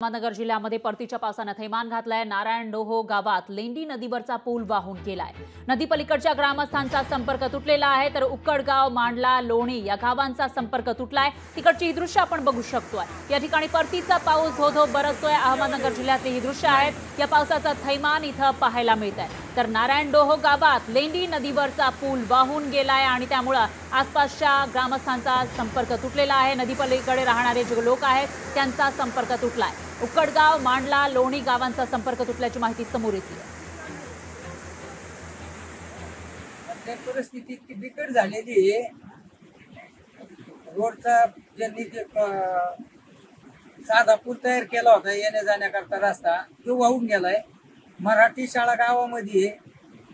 अहमदनगर जिल्ह्यामध्ये परतीच्या पावसानं थैमान घातलाय। नारायण डोहो गावात लेंडी नदीवरचा पूल वाहून गेलाय। नदी पलीकडच्या ग्रामस्थांचा संपर्क तुटलेला आहे, तर उक्कडगाव, मांडला, लोणी या गावांचा संपर्क तुटलाय। तिकडची ही दृश्य आपण बघू शकतोय। या ठिकाणी परतीचा पाऊस धो-धो बरसतोय। अहमदनगर जिल्ह्यातली ही दृश्य आहेत। या पावसाचा थैमान इथं पाहायला मिळतंय। तर नारायण डोहो गावात लेंडी नदीवरचा पूल वाहून गेलाय आणि त्यामुळे आसपासच्या ग्रामस्थांचा संपर्क तुटलेला आहे। नदी पलीकडे राहणारे जे लोक आहेत त्यांचा संपर्क तुटलाय। उक्कडगाव, मांडला, लोणी गावांचा संपर्क तुटल्याची माहिती समोर येते। सध्या परिस्थिती इतकी बिकट झालेली आहे। रोडचा ज्यांनी साधा पूल तयार केला होता येण्या जाण्याकरता रस्ता, तो वाहून गेलाय। मराठी शाळा गावामध्ये,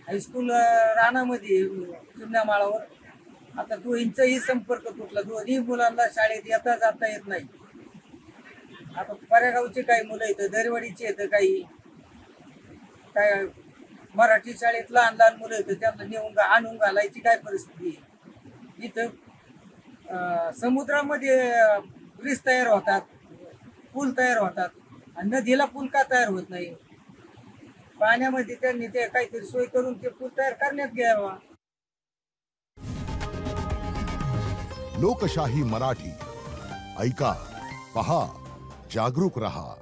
हायस्कूल रानामध्ये, जुन्या माळावर आता दोघींचाही संपर्क तुटला। दोन्ही मुलांना शाळेत येता जाता येत नाही। आता परेगावचे काही मुलं इथं, दरवाडीचे येतं, काही काय मराठी शाळेत लहान लहान मुलं येतं, त्यांना नेऊन आणून घालायची काय परिस्थिती आहे। इथं समुद्रामध्ये ब्रिज तयार होतात, पूल तयार होतात, आणि नदीला पूल का तयार होत नाही? पाण्यामध्ये त्यांनी ते काहीतरी सोय करून ते पूल तयार करण्यात घ्यावा। लोकशाही मराठी ऐका, पहा, जागरूक रहा।